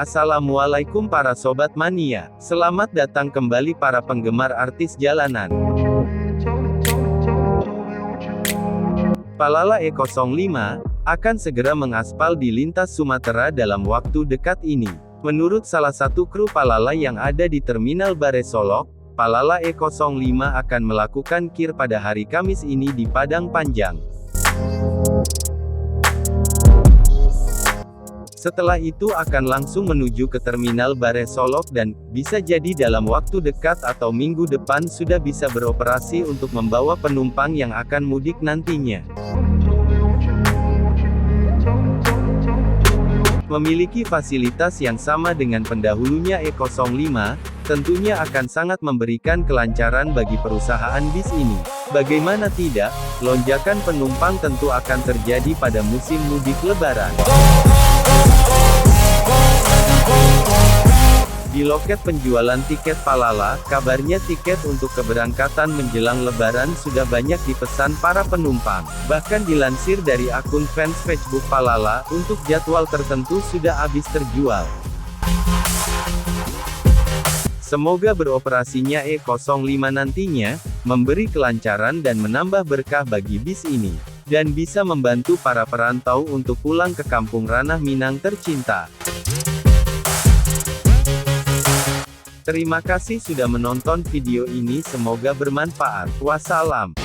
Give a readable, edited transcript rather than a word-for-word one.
Assalamualaikum para sobat mania. Selamat datang kembali para penggemar artis jalanan. Palala E05 akan segera mengaspal di lintas Sumatera dalam waktu dekat ini. Menurut salah satu kru Palala yang ada di Terminal Bare Solok, Palala E05 akan melakukan kir pada hari Kamis ini di Padang Panjang. Setelah itu akan langsung menuju ke Terminal Bare Solok dan, bisa jadi dalam waktu dekat atau minggu depan sudah bisa beroperasi untuk membawa penumpang yang akan mudik nantinya. Memiliki fasilitas yang sama dengan pendahulunya E05, tentunya akan sangat memberikan kelancaran bagi perusahaan bis ini. Bagaimana tidak, lonjakan penumpang tentu akan terjadi pada musim mudik Lebaran. Di loket penjualan tiket Palala, kabarnya tiket untuk keberangkatan menjelang Lebaran sudah banyak dipesan para penumpang. Bahkan dilansir dari akun fans Facebook Palala, untuk jadwal tertentu sudah habis terjual. Semoga beroperasinya E05 nantinya, memberi kelancaran dan menambah berkah bagi bis ini. Dan bisa membantu para perantau untuk pulang ke kampung ranah Minang tercinta. Terima kasih sudah menonton video ini, semoga bermanfaat. Wassalam.